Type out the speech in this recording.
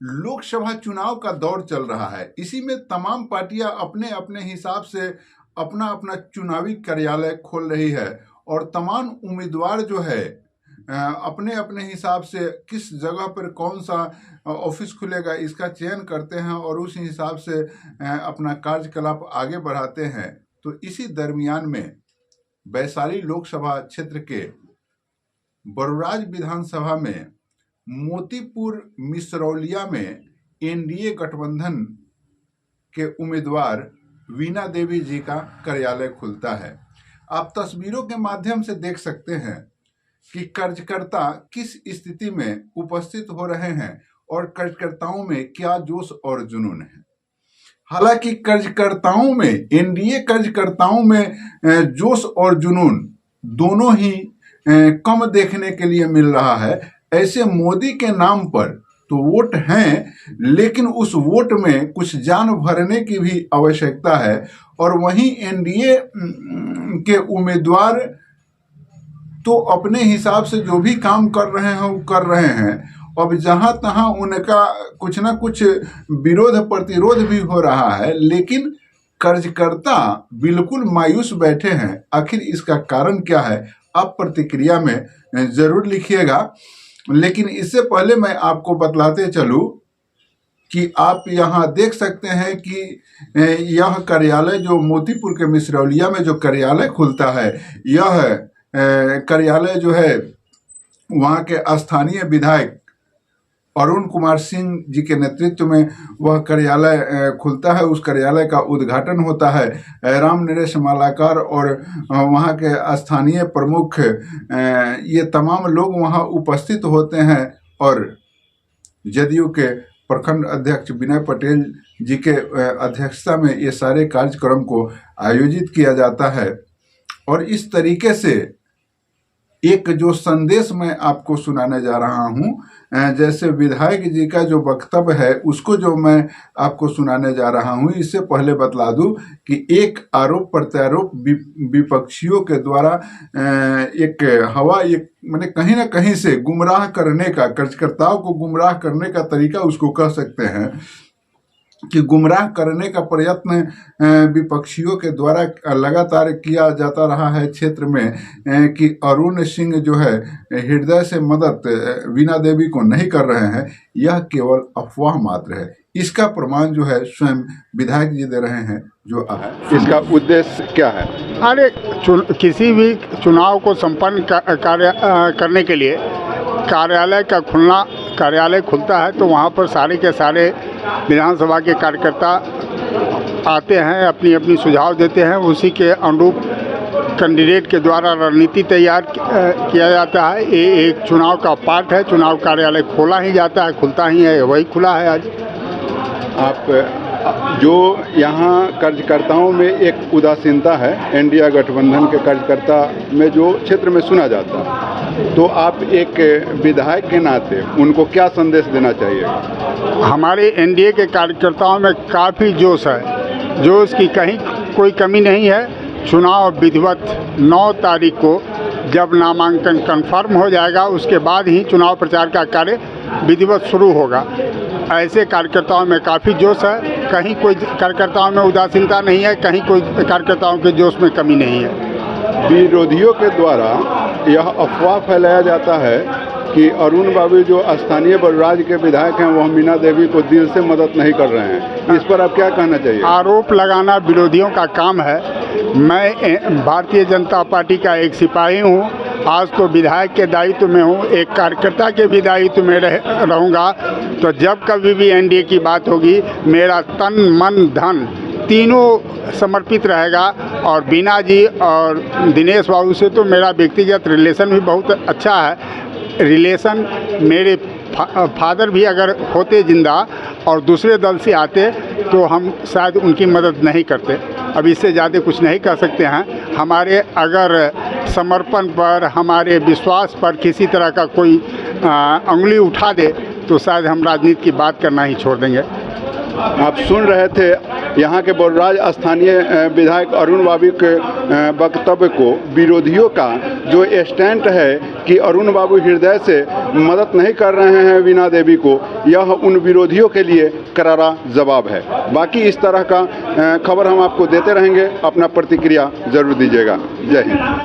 लोकसभा चुनाव का दौर चल रहा है। इसी में तमाम पार्टियां अपने अपने हिसाब से अपना अपना चुनावी कार्यालय खोल रही है और तमाम उम्मीदवार जो है अपने अपने हिसाब से किस जगह पर कौन सा ऑफिस खुलेगा इसका चयन करते हैं और उस हिसाब से अपना कार्यकलाप आगे बढ़ाते हैं। तो इसी दरमियान में वैशाली लोकसभा क्षेत्र के बरुराज विधानसभा में मोतीपुर मिसरौलिया में एनडीए गठबंधन के उम्मीदवार वीणा देवी जी का कार्यालय खुलता है। आप तस्वीरों के माध्यम से देख सकते हैं कि कार्यकर्ता किस स्थिति में उपस्थित हो रहे हैं और कार्यकर्ताओं में क्या जोश और जुनून है। हालांकि कार्यकर्ताओं में, एनडीए कार्यकर्ताओं में जोश और जुनून दोनों ही कम देखने के लिए मिल रहा है। ऐसे मोदी के नाम पर तो वोट हैं, लेकिन उस वोट में कुछ जान भरने की भी आवश्यकता है और वहीं एनडीए के उम्मीदवार तो अपने हिसाब से जो भी काम कर रहे हैं वो कर रहे हैं। अब जहां तहां उनका कुछ ना कुछ विरोध प्रतिरोध भी हो रहा है, लेकिन कार्यकर्ता बिल्कुल मायूस बैठे हैं। आखिर इसका कारण क्या है, आप प्रतिक्रिया में जरूर लिखिएगा। लेकिन इससे पहले मैं आपको बतलाते चलूं कि आप यहाँ देख सकते हैं कि यह कार्यालय जो मोतीपुर के मिसरौलिया में जो कार्यालय खुलता है, यह कार्यालय जो है वहाँ के स्थानीय विधायक अरुण कुमार सिंह जी के नेतृत्व में वह कार्यालय खुलता है। उस कार्यालय का उद्घाटन होता है। राम नरेश मालाकार और वहाँ के स्थानीय प्रमुख ये तमाम लोग वहाँ उपस्थित होते हैं और जदयू के प्रखंड अध्यक्ष विनय पटेल जी के अध्यक्षता में ये सारे कार्यक्रम को आयोजित किया जाता है। और इस तरीके से एक जो संदेश मैं आपको सुनाने जा रहा हूं, जैसे विधायक जी का जो वक्तव्य है उसको जो मैं आपको सुनाने जा रहा हूं, इससे पहले बतला दूं कि एक आरोप प्रत्यारोप विपक्षियों के द्वारा एक हवा, एक मैंने कहीं ना कहीं से गुमराह करने का, कार्यकर्ताओं को गुमराह करने का तरीका उसको कह सकते हैं कि गुमराह करने का प्रयत्न विपक्षियों के द्वारा लगातार किया जाता रहा है क्षेत्र में कि अरुण सिंह जो है हृदय से मदद वीणा देवी को नहीं कर रहे हैं। यह केवल अफवाह मात्र है। इसका प्रमाण जो है स्वयं विधायक जी दे रहे हैं। जो है इसका उद्देश्य क्या है? अरे किसी भी चुनाव को संपन्न करने के लिए कार्यालय खुलता है तो वहाँ पर सारे के सारे विधानसभा के कार्यकर्ता आते हैं, अपनी अपनी सुझाव देते हैं। उसी के अनुरूप कैंडिडेट के द्वारा रणनीति तैयार किया जाता है। ये एक चुनाव का पार्ट है। चुनाव कार्यालय खोला ही जाता है, खुलता ही है, वही खुला है आज। आप जो यहाँ कार्यकर्ताओं में एक उदासीनता है, एनडीए गठबंधन के कार्यकर्ता में जो क्षेत्र में सुना जाता है, तो आप एक विधायक के नाते उनको क्या संदेश देना चाहिए? हमारे एनडीए के कार्यकर्ताओं में काफ़ी जोश है, जोश की कहीं कोई कमी नहीं है। चुनाव विधिवत 9 तारीख को जब नामांकन कंफर्म हो जाएगा उसके बाद ही चुनाव प्रचार का कार्य विधिवत शुरू होगा। ऐसे कार्यकर्ताओं में काफ़ी जोश है, कहीं कोई कार्यकर्ताओं में उदासीनता नहीं है, कहीं कोई कार्यकर्ताओं के जोश में कमी नहीं है। विरोधियों के द्वारा यह अफवाह फैलाया जाता है कि अरुण बाबू जो स्थानीय बरुराज के विधायक हैं वह वीणा देवी को दिल से मदद नहीं कर रहे हैं। इस पर आप क्या कहना चाहिए? आरोप लगाना विरोधियों का काम है। मैं भारतीय जनता पार्टी का एक सिपाही हूँ। आज तो विधायक के दायित्व में हूँ, एक कार्यकर्ता के भी दायित्व में रहूँगा। तो जब कभी भी एनडीए की बात होगी, मेरा तन मन धन तीनों समर्पित रहेगा। और वीणा जी और दिनेश बाबू से तो मेरा व्यक्तिगत रिलेशन भी बहुत अच्छा है। रिलेशन मेरे फादर भी अगर होते जिंदा और दूसरे दल से आते तो हम शायद उनकी मदद नहीं करते। अब इससे ज़्यादा कुछ नहीं कह सकते हैं। हमारे अगर समर्पण पर, हमारे विश्वास पर किसी तरह का कोई उंगली उठा दे तो शायद हम राजनीति की बात करना ही छोड़ देंगे। आप सुन रहे थे यहाँ के बोर्राज स्थानीय विधायक अरुण बाबू के वक्तव्य को विरोधियों का जो स्टैंड है कि अरुण बाबू हृदय से मदद नहीं कर रहे हैं वीणा देवी को, यह उन विरोधियों के लिए करारा जवाब है। बाकी इस तरह का खबर हम आपको देते रहेंगे, अपना प्रतिक्रिया जरूर दीजिएगा। जय हिंद।